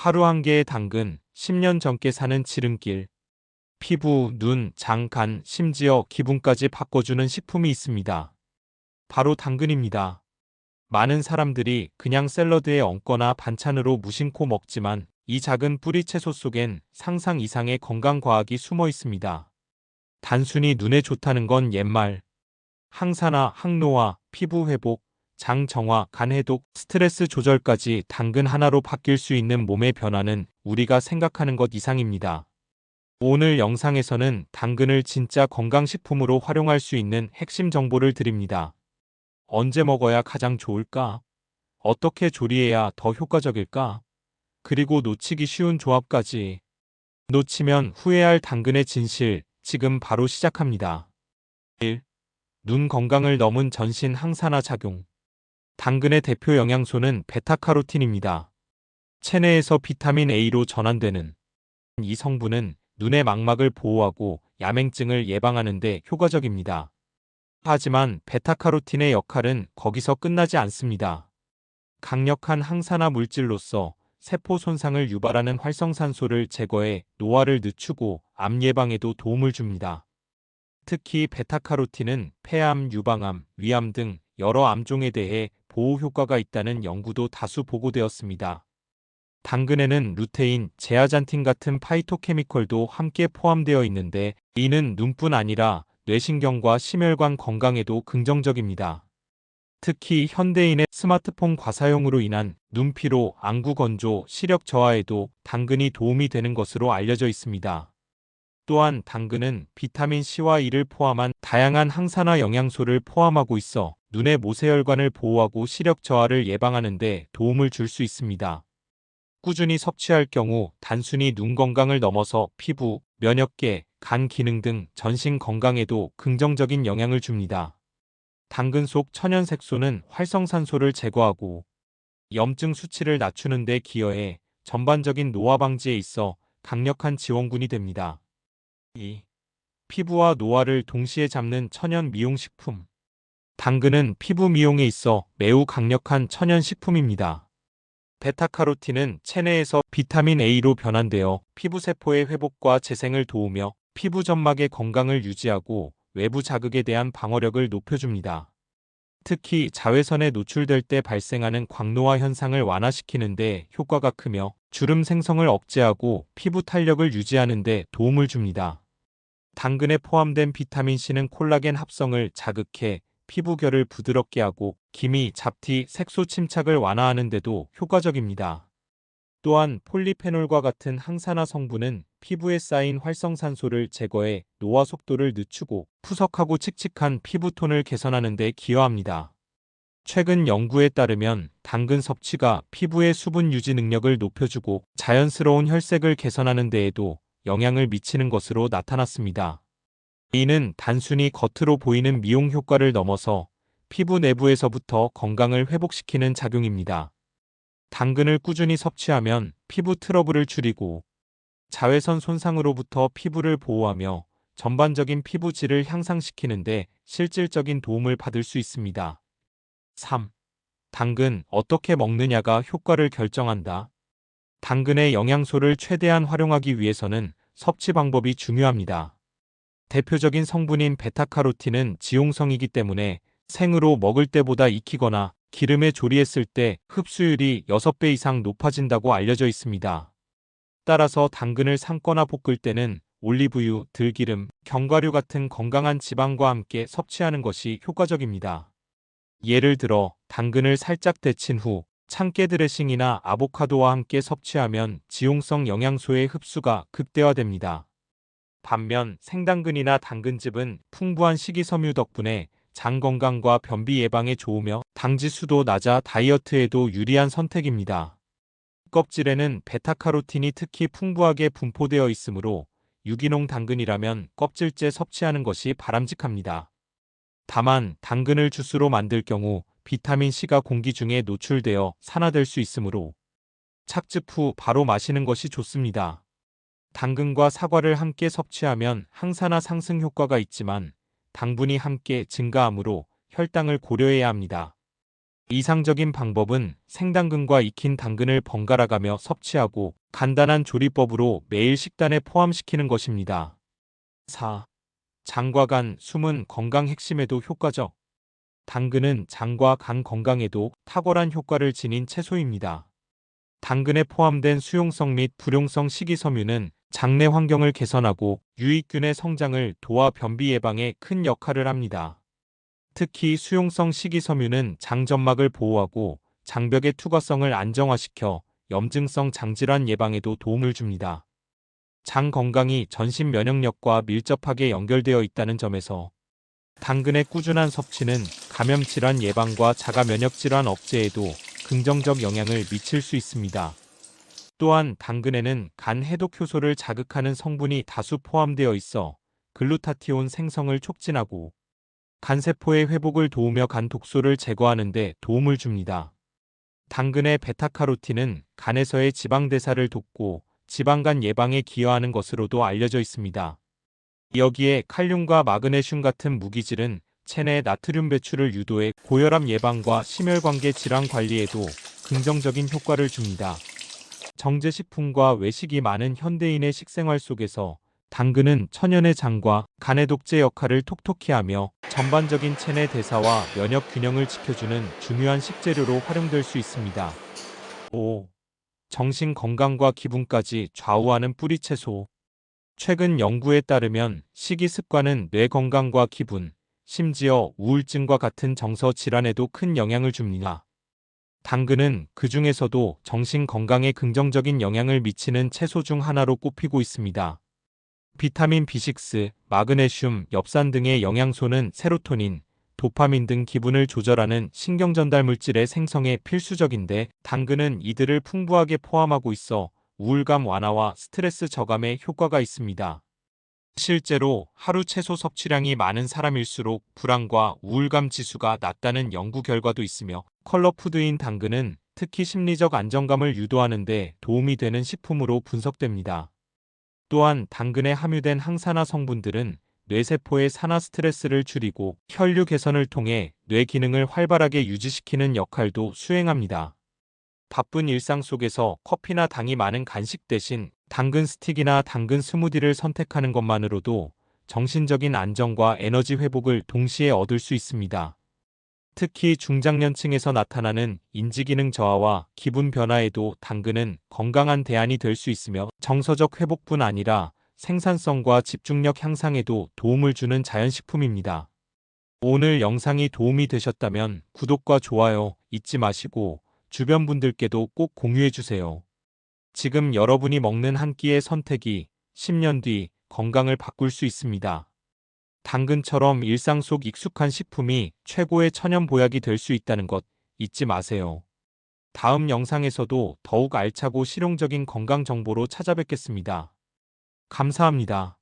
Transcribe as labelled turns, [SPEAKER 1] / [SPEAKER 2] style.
[SPEAKER 1] 하루 한 개의 당근, 10년 젊게 사는 지름길. 피부, 눈, 장, 간, 심지어 기분까지 바꿔주는 식품이 있습니다. 바로 당근입니다. 많은 사람들이 그냥 샐러드에 얹거나 반찬으로 무심코 먹지만 이 작은 뿌리 채소 속엔 상상 이상의 건강 과학이 숨어 있습니다. 단순히 눈에 좋다는 건 옛말. 항산화, 항노화, 피부 회복, 장 정화, 간 해독, 스트레스 조절까지 당근 하나로 바뀔 수 있는 몸의 변화는 우리가 생각하는 것 이상입니다. 오늘 영상에서는 당근을 진짜 건강식품으로 활용할 수 있는 핵심 정보를 드립니다. 언제 먹어야 가장 좋을까? 어떻게 조리해야 더 효과적일까? 그리고 놓치기 쉬운 조합까지. 놓치면 후회할 당근의 진실, 지금 바로 시작합니다. 1. 눈 건강을 넘은 전신 항산화 작용. 당근의 대표 영양소는 베타카로틴입니다. 체내에서 비타민 A로 전환되는 이 성분은 눈의 망막을 보호하고 야맹증을 예방하는 데 효과적입니다. 하지만 베타카로틴의 역할은 거기서 끝나지 않습니다. 강력한 항산화 물질로서 세포 손상을 유발하는 활성산소를 제거해 노화를 늦추고 암 예방에도 도움을 줍니다. 특히 베타카로틴은 폐암, 유방암, 위암 등 여러 암종에 대해 보호 효과가 있다는 연구도 다수 보고되었습니다. 당근에는 루테인, 제아잔틴 같은 파이토케미컬도 함께 포함되어 있는데 이는 눈뿐 아니라 뇌신경과 심혈관 건강에도 긍정적입니다. 특히 현대인의 스마트폰 과사용으로 인한 눈피로, 안구 건조, 시력 저하에도 당근이 도움이 되는 것으로 알려져 있습니다. 또한 당근은 비타민 C와 E를 포함한 다양한 항산화 영양소를 포함하고 있어 눈의 모세혈관을 보호하고 시력 저하를 예방하는 데 도움을 줄 수 있습니다. 꾸준히 섭취할 경우 단순히 눈 건강을 넘어서 피부, 면역계, 간 기능 등 전신 건강에도 긍정적인 영향을 줍니다. 당근 속 천연 색소는 활성산소를 제거하고 염증 수치를 낮추는 데 기여해 전반적인 노화 방지에 있어 강력한 지원군이 됩니다. 2. 피부와 노화를 동시에 잡는 천연 미용식품. 당근은 피부 미용에 있어 매우 강력한 천연 식품입니다. 베타카로틴은 체내에서 비타민 A로 변환되어 피부세포의 회복과 재생을 도우며 피부 점막의 건강을 유지하고 외부 자극에 대한 방어력을 높여줍니다. 특히 자외선에 노출될 때 발생하는 광노화 현상을 완화시키는 데 효과가 크며 주름 생성을 억제하고 피부 탄력을 유지하는 데 도움을 줍니다. 당근에 포함된 비타민C는 콜라겐 합성을 자극해 피부결을 부드럽게 하고 기미, 잡티, 색소 침착을 완화하는 데도 효과적입니다. 또한 폴리페놀과 같은 항산화 성분은 피부에 쌓인 활성산소를 제거해 노화 속도를 늦추고 푸석하고 칙칙한 피부톤을 개선하는 데 기여합니다. 최근 연구에 따르면 당근 섭취가 피부의 수분 유지 능력을 높여주고 자연스러운 혈색을 개선하는 데에도 영향을 미치는 것으로 나타났습니다. 이는 단순히 겉으로 보이는 미용 효과를 넘어서 피부 내부에서부터 건강을 회복시키는 작용입니다. 당근을 꾸준히 섭취하면 피부 트러블을 줄이고 자외선 손상으로부터 피부를 보호하며 전반적인 피부 질을 향상시키는데 실질적인 도움을 받을 수 있습니다. 3. 당근 어떻게 먹느냐가 효과를 결정한다. 당근의 영양소를 최대한 활용하기 위해서는 섭취 방법이 중요합니다. 대표적인 성분인 베타카로틴은 지용성이기 때문에 생으로 먹을 때보다 익히거나 기름에 조리했을 때 흡수율이 6배 이상 높아진다고 알려져 있습니다. 따라서 당근을 삶거나 볶을 때는 올리브유, 들기름, 견과류 같은 건강한 지방과 함께 섭취하는 것이 효과적입니다. 예를 들어 당근을 살짝 데친 후 참깨 드레싱이나 아보카도와 함께 섭취하면 지용성 영양소의 흡수가 극대화됩니다. 반면 생당근이나 당근즙은 풍부한 식이섬유 덕분에 장 건강과 변비 예방에 좋으며 당지수도 낮아 다이어트에도 유리한 선택입니다. 껍질에는 베타카로틴이 특히 풍부하게 분포되어 있으므로 유기농 당근이라면 껍질째 섭취하는 것이 바람직합니다. 다만 당근을 주스로 만들 경우 비타민C가 공기 중에 노출되어 산화될 수 있으므로 착즙 후 바로 마시는 것이 좋습니다. 당근과 사과를 함께 섭취하면 항산화 상승 효과가 있지만 당분이 함께 증가하므로 혈당을 고려해야 합니다. 이상적인 방법은 생당근과 익힌 당근을 번갈아 가며 섭취하고 간단한 조리법으로 매일 식단에 포함시키는 것입니다. 4. 장과 간, 숨은 건강 핵심에도 효과적. 당근은 장과 간 건강에도 탁월한 효과를 지닌 채소입니다. 당근에 포함된 수용성 및 불용성 식이섬유는 장내 환경을 개선하고 유익균의 성장을 도와 변비 예방에 큰 역할을 합니다. 특히 수용성 식이섬유는 장점막을 보호하고 장벽의 투과성을 안정화시켜 염증성 장질환 예방에도 도움을 줍니다. 장 건강이 전신 면역력과 밀접하게 연결되어 있다는 점에서 당근의 꾸준한 섭취는 감염 질환 예방과 자가 면역 질환 억제에도 긍정적 영향을 미칠 수 있습니다. 또한 당근에는 간 해독 효소를 자극하는 성분이 다수 포함되어 있어 글루타티온 생성을 촉진하고 간세포의 회복을 도우며 간 독소를 제거하는 데 도움을 줍니다. 당근의 베타카로틴은 간에서의 지방 대사를 돕고 지방간 예방에 기여하는 것으로도 알려져 있습니다. 여기에 칼륨과 마그네슘 같은 무기질은 체내 나트륨 배출을 유도해 고혈압 예방과 심혈관계 질환 관리에도 긍정적인 효과를 줍니다. 정제식품과 외식이 많은 현대인의 식생활 속에서 당근은 천연의 장과 간의 독재 역할을 톡톡히 하며 전반적인 체내 대사와 면역 균형을 지켜주는 중요한 식재료로 활용될 수 있습니다. 5. 정신 건강과 기분까지 좌우하는 뿌리채소. 최근 연구에 따르면 식이 습관은 뇌 건강과 기분, 심지어 우울증과 같은 정서 질환에도 큰 영향을 줍니다. 당근은 그 중에서도 정신 건강에 긍정적인 영향을 미치는 채소 중 하나로 꼽히고 있습니다. 비타민 B6, 마그네슘, 엽산 등의 영양소는 세로토닌, 도파민 등 기분을 조절하는 신경전달 물질의 생성에 필수적인데 당근은 이들을 풍부하게 포함하고 있어 우울감 완화와 스트레스 저감에 효과가 있습니다. 실제로 하루 채소 섭취량이 많은 사람일수록 불안과 우울감 지수가 낮다는 연구 결과도 있으며 컬러푸드인 당근은 특히 심리적 안정감을 유도하는 데 도움이 되는 식품으로 분석됩니다. 또한 당근에 함유된 항산화 성분들은 뇌세포의 산화 스트레스를 줄이고 혈류 개선을 통해 뇌 기능을 활발하게 유지시키는 역할도 수행합니다. 바쁜 일상 속에서 커피나 당이 많은 간식 대신 당근 스틱이나 당근 스무디를 선택하는 것만으로도 정신적인 안정과 에너지 회복을 동시에 얻을 수 있습니다. 특히 중장년층에서 나타나는 인지기능 저하와 기분 변화에도 당근은 건강한 대안이 될 수 있으며 정서적 회복뿐 아니라 생산성과 집중력 향상에도 도움을 주는 자연식품입니다. 오늘 영상이 도움이 되셨다면 구독과 좋아요 잊지 마시고 주변 분들께도 꼭 공유해주세요. 지금 여러분이 먹는 한 끼의 선택이 10년 뒤 건강을 바꿀 수 있습니다. 당근처럼 일상 속 익숙한 식품이 최고의 천연 보약이 될 수 있다는 것 잊지 마세요. 다음 영상에서도 더욱 알차고 실용적인 건강 정보로 찾아뵙겠습니다. 감사합니다.